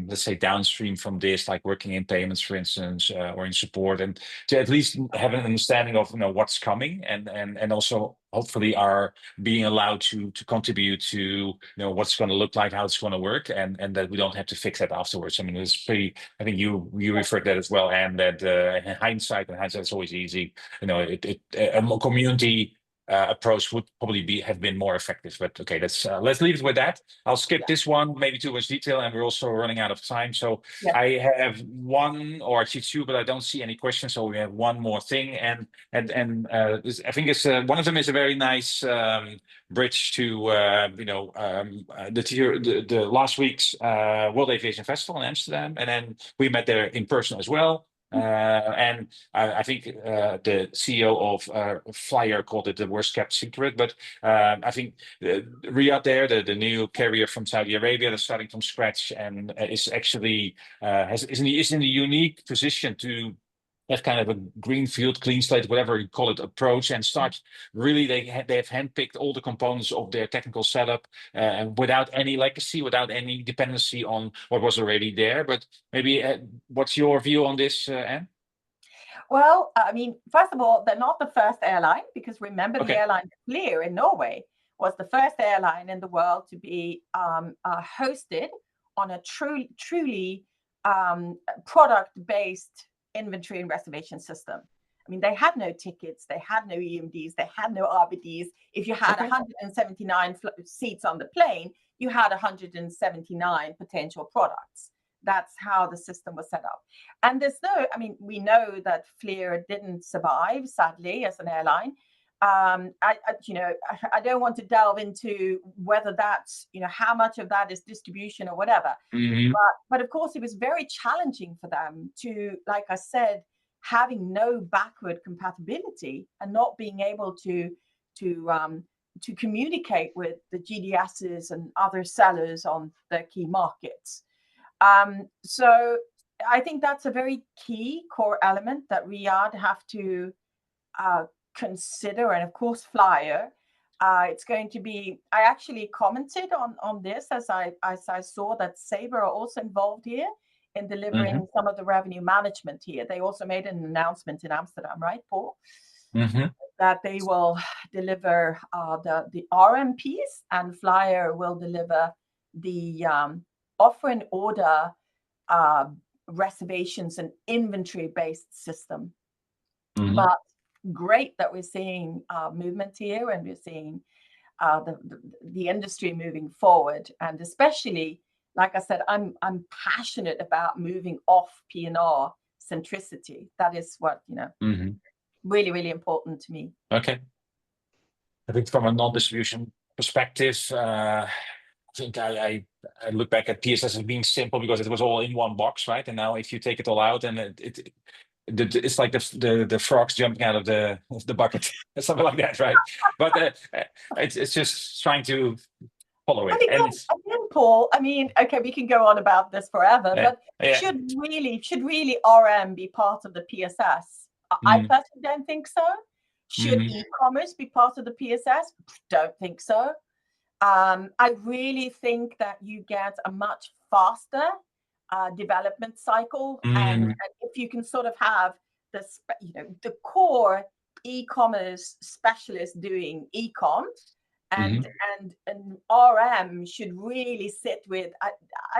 S1: let's say, downstream from this, like working in payments, for instance, or in support, and to at least have an understanding of what's coming, and also hopefully are being allowed to contribute to what's going to look like, how it's going to work, and that we don't have to fix that afterwards. I mean, it's pretty. I think you referred that as well, and that in hindsight is always easy. A community approach would probably have been more effective. But okay, let's leave it with that. I'll skip this one, maybe too much detail, and we're also running out of time. So I have one or actually two, but I don't see any questions. So we have one more thing, and I think it's one of them is a very nice bridge to the last week's World Aviation Festival in Amsterdam, and then we met there in person as well. And I think the CEO of Flyer called it the worst kept secret, but I think Riyadh there, the new carrier from Saudi Arabia, that's starting from scratch and is actually is in a unique position to have kind of a greenfield, clean slate, whatever you call it, approach, and start really. They have handpicked all the components of their technical setup without any legacy, without any dependency on what was already there. But maybe what's your view on this, Anne?
S2: Well, I mean, first of all, they're not the first airline, because remember the airline Flyr in Norway was the first airline in the world to be hosted on a truly product-based inventory and reservation system. I mean, they had no tickets, they had no EMDs, they had no RBDs. If you had 179 seats on the plane, you had 179 potential products. That's how the system was set up. And we know that Flyr didn't survive, sadly, as an airline. I don't want to delve into whether that's, how much of that is distribution or whatever. But of course, it was very challenging for them to, like I said, having no backward compatibility and not being able to communicate with the GDSs and other sellers on their key markets. So I think that's a very key core element that Riyadh have to consider, and of course Flyer. It's going to be, I actually commented on this as I saw that Sabre are also involved here in delivering some of the revenue management here. They also made an announcement in Amsterdam, right, Paul? That they will deliver the RM piece, and Flyer will deliver the offer and order reservations and inventory based system. But great that we're seeing movement here, and we're seeing the industry moving forward, and especially, like I said, I'm passionate about moving off P&R centricity. That is what really, really important to me.
S1: Okay. I think from a non-distribution perspective, I think I look back at PSS as being simple because it was all in one box, right? And now if you take it all out, and it's like the frogs jumping out of the bucket, something like that, right? But it's just trying to follow it.
S2: Again, Paul, I mean, okay, we can go on about this forever, but should really RM be part of the PSS? I personally don't think so. Should e-commerce be part of the PSS? Don't think so. I really think that you get a much faster development cycle, and if you can sort of have the core e-commerce specialist doing e-com, and RM should really sit with. I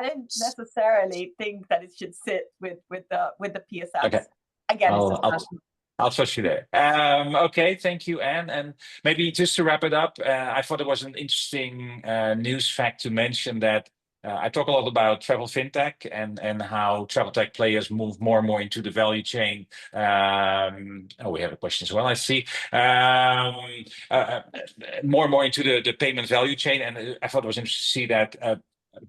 S2: don't necessarily think that it should sit with the PSS.
S1: Okay.
S2: Again,
S1: I'll trust you there. Okay, thank you, Anne. And maybe just to wrap it up, I thought it was an interesting news fact to mention that I talk a lot about travel fintech and how travel tech players move more and more into the value chain. We have a question as well, I see. More and more into the payment value chain. And I thought it was interesting to see that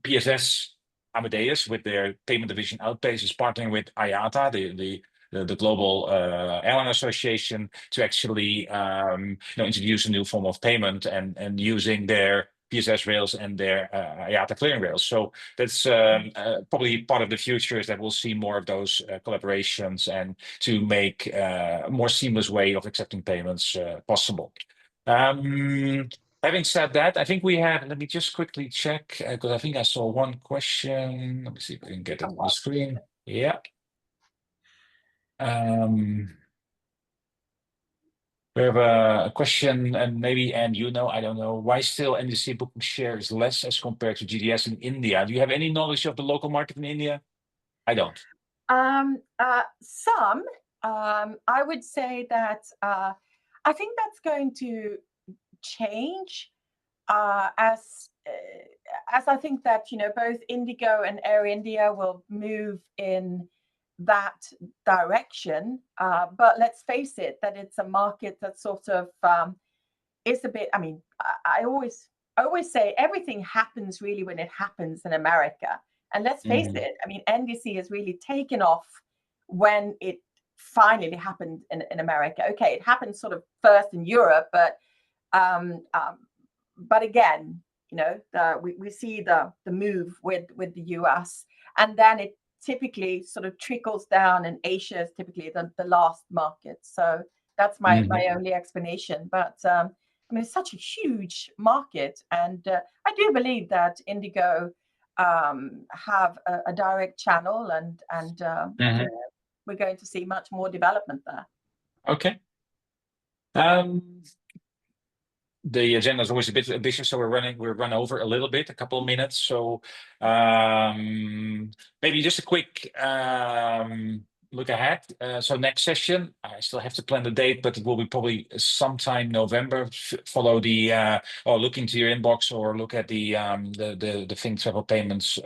S1: PSS Amadeus with their payment division Outpace is partnering with IATA, the global airline association, to actually introduce a new form of payment and using their PSS rails and their IATA clearing rails. So that's probably part of the future, is that we'll see more of those collaborations and to make a more seamless way of accepting payments possible. Having said that, I think we have, let me just quickly check, because I think I saw one question. Let me see if I can get it on the screen. Yeah. We have a question, and maybe, and I don't know, why still NDC booking share is less as compared to GDS in India? Do you have any knowledge of the local market in India? I don't.
S2: Some. I would say that I think that's going to change as I think that both Indigo and Air India will move in that direction. But let's face it, that it's a market that sort of is a bit. I mean, I always say everything happens really when it happens in America. And let's face it, I mean, NDC has really taken off when it finally happened in America. Okay, it happened sort of first in Europe, but again, we see the move with the US, and then it typically sort of trickles down, and Asia is typically the last market. So that's my only explanation. But I mean, it's such a huge market, and I do believe that Indigo have a direct channel, and we're going to see much more development there.
S1: Okay. The agenda is always a bit ambitious, so we're run over a little bit, a couple of minutes. So maybe just a quick look ahead. So next session, I still have to plan the date, but it will be probably sometime November. Follow the or look into your inbox, or look at the Think Travel Payments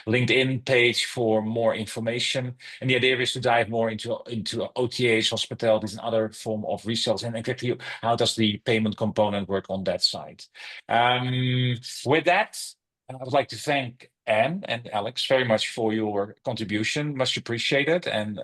S1: LinkedIn page for more information. And the idea is to dive more into OTAs, hospitalities, and other form of resales, and exactly how does the payment component work on that side. With that, I would like to thank Anne and Alex very much for your contribution. Much appreciated, and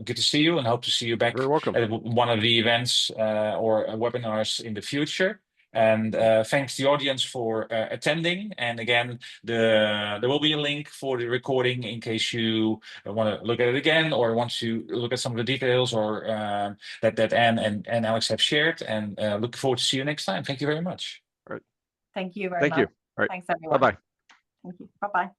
S1: good to see you, and hope to see you back
S3: You're welcome.
S1: at one of the events or webinars in the future. And thanks to the audience for attending. And again, there will be a link for the recording in case you want to look at it again, or want to look at some of the details or that Anne and Alex have shared. And looking forward to see you next time. Thank you very much.
S3: All right.
S2: Thank you very much.
S3: Thank you. All right.
S2: Thanks, everyone.
S3: Bye-bye.
S2: Thank you. Bye-bye.